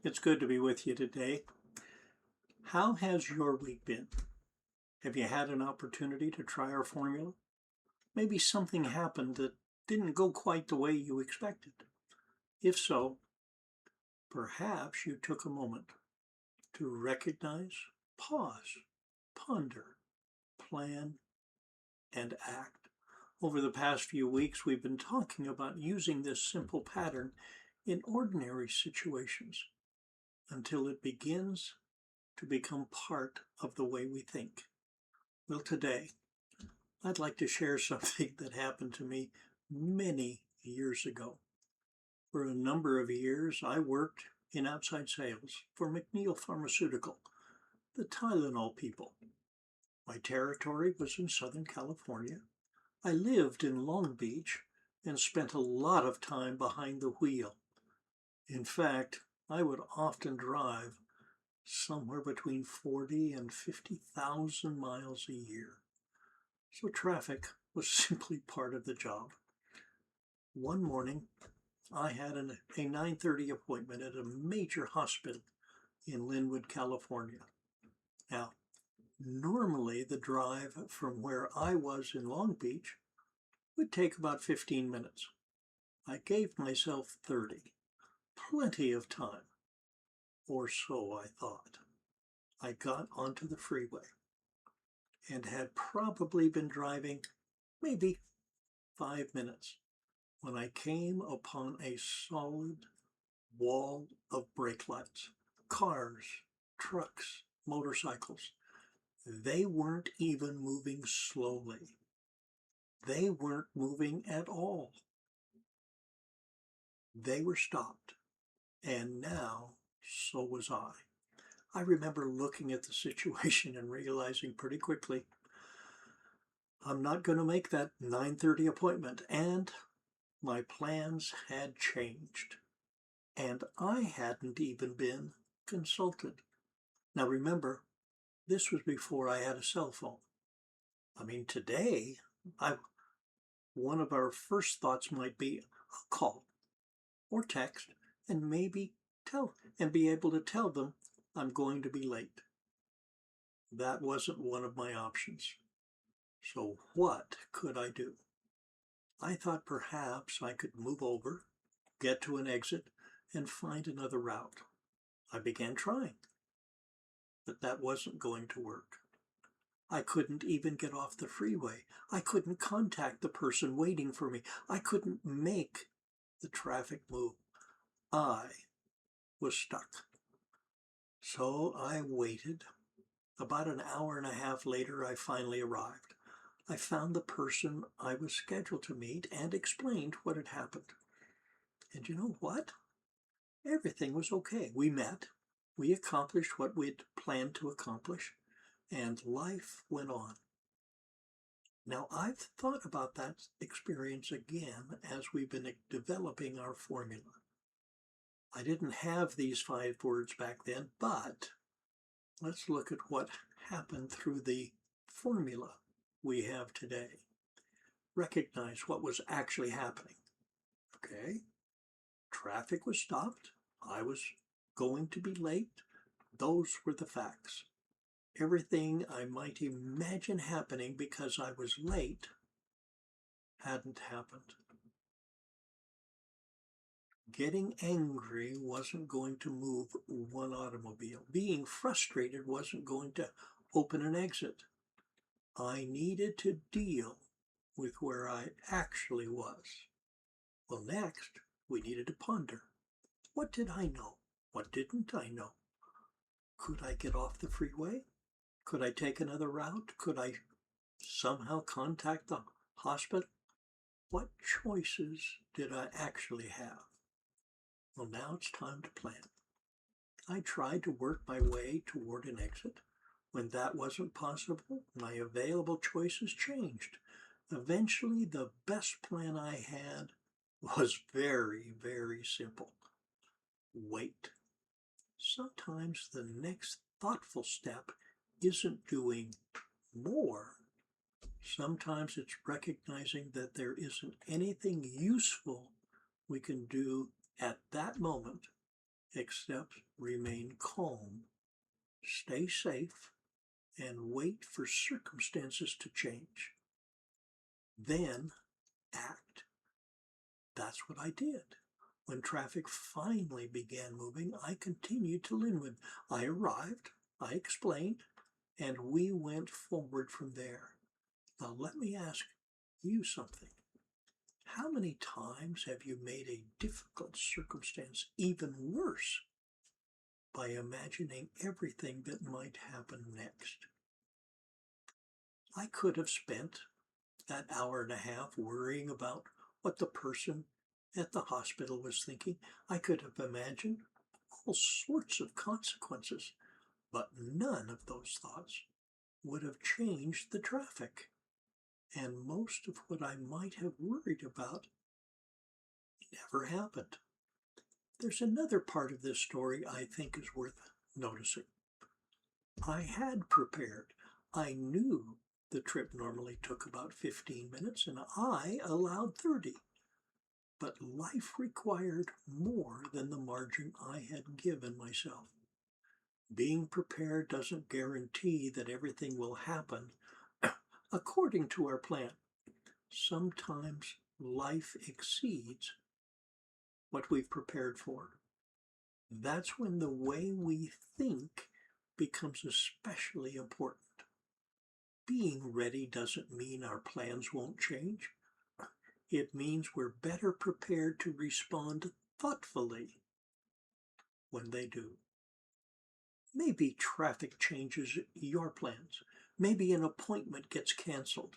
It's good to be with you today. How has your week been? Have you had an opportunity to try our formula? Maybe something happened that didn't go quite the way you expected. If so, perhaps you took a moment to recognize, pause, ponder, plan, and act. Over the past few weeks, we've been talking about using this simple pattern in ordinary situations until it begins to become part of the way we think. Well, today, I'd like to share something that happened to me many years ago. For a number of years, I worked in outside sales for McNeil Pharmaceutical, the Tylenol people. My territory was in Southern California. I lived in Long Beach and spent a lot of time behind the wheel. In fact, I would often drive somewhere between 40 and 50,000 miles a year. So traffic was simply part of the job. One morning, I had a 9:30 appointment at a major hospital in Linwood, California. Now, normally the drive from where I was in Long Beach would take about 15 minutes. I gave myself 30, plenty of time, or so I thought. I got onto the freeway and had probably been driving maybe 5 minutes when I came upon a solid wall of brake lights. Cars, trucks, motorcycles. They weren't even moving slowly. They weren't moving at all. They were stopped. And now, so was I. I remember looking at the situation and realizing pretty quickly, I'm not going to make that 9:30 appointment. And my plans had changed. And I hadn't even been consulted. Now remember, this was before I had a cell phone. I mean, today, I one of our first thoughts might be a call or text and maybe be able to tell them I'm going to be late. That wasn't one of my options. So what could I do? I thought perhaps I could move over, get to an exit, and find another route. I began trying, but that wasn't going to work. I couldn't even get off the freeway. I couldn't contact the person waiting for me. I couldn't make the traffic move. I was stuck. So I waited. About an hour and a half later, I finally arrived. I found the person I was scheduled to meet and explained what had happened. And you know what? Everything was okay. We met. We accomplished what we'd planned to accomplish, and life went on. Now, I've thought about that experience again as we've been developing our formula. I didn't have these 5 words back then, but let's look at what happened through the formula we have today. Recognize what was actually happening. Okay, traffic was stopped. I was going to be late. Those were the facts. Everything I might imagine happening because I was late hadn't happened. Getting angry wasn't going to move one automobile. Being frustrated wasn't going to open an exit. I needed to deal with where I actually was. Well, next, we needed to ponder. What did I know? What didn't I know? Could I get off the freeway? Could I take another route? Could I somehow contact the hospital? What choices did I actually have? Well, now it's time to plan. I tried to work my way toward an exit. When that wasn't possible, my available choices changed. Eventually, the best plan I had was very, very simple. Wait. Sometimes the next thoughtful step isn't doing more. Sometimes it's recognizing that there isn't anything useful we can do at that moment except remain calm, stay safe, and wait for circumstances to change. Then act. That's what I did. When traffic finally began moving, I continued to Linwood. I arrived, I explained, and we went forward from there. Now, let me ask you something. How many times have you made a difficult circumstance even worse by imagining everything that might happen next? I could have spent that hour and a half worrying about what the person at the hospital was thinking. I could have imagined all sorts of consequences, but none of those thoughts would have changed the traffic. And most of what I might have worried about never happened. There's another part of this story I think is worth noticing. I had prepared. I knew the trip normally took about 15 minutes, and I allowed 30. But life required more than the margin I had given myself. Being prepared doesn't guarantee that everything will happen according to our plan. Sometimes life exceeds what we've prepared for. That's when the way we think becomes especially important. Being ready doesn't mean our plans won't change. It means we're better prepared to respond thoughtfully when they do. Maybe traffic changes your plans. Maybe an appointment gets canceled.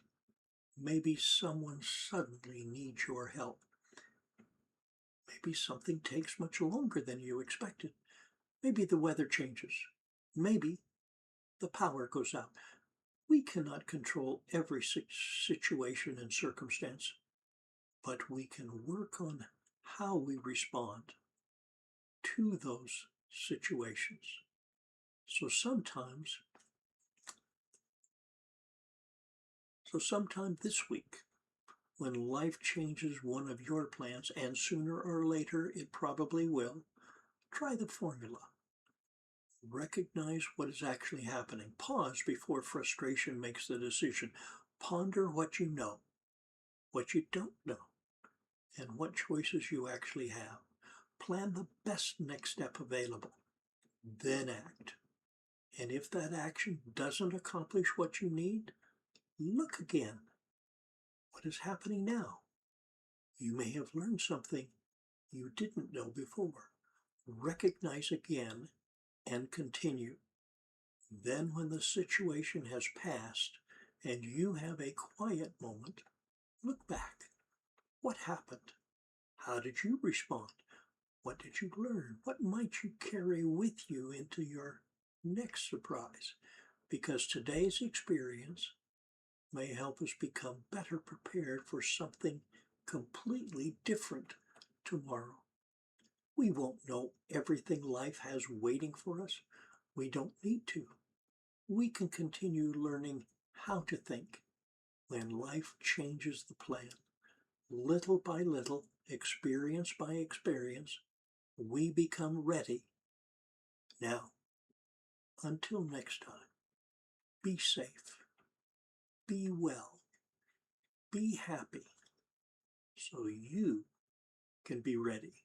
Maybe someone suddenly needs your help. Maybe something takes much longer than you expected. Maybe the weather changes. Maybe the power goes out. We cannot control every situation and circumstance, but we can work on how we respond to those situations. So sometime this week, when life changes one of your plans, and sooner or later it probably will, try the formula. Recognize what is actually happening. Pause before frustration makes the decision. Ponder what you know, what you don't know, and what choices you actually have. Plan the best next step available. Then act. And if that action doesn't accomplish what you need, look again. What is happening now? You may have learned something you didn't know before. Recognize again and continue. Then when the situation has passed and you have a quiet moment, look back. What happened? How did you respond? What did you learn? What might you carry with you into your next surprise? Because today's experience may help us become better prepared for something completely different tomorrow. We won't know everything life has waiting for us. We don't need to. We can continue learning how to think when life changes the plan. Little by little, experience by experience, we become ready. Now, until next time, be safe, be well, be happy, so you can be ready.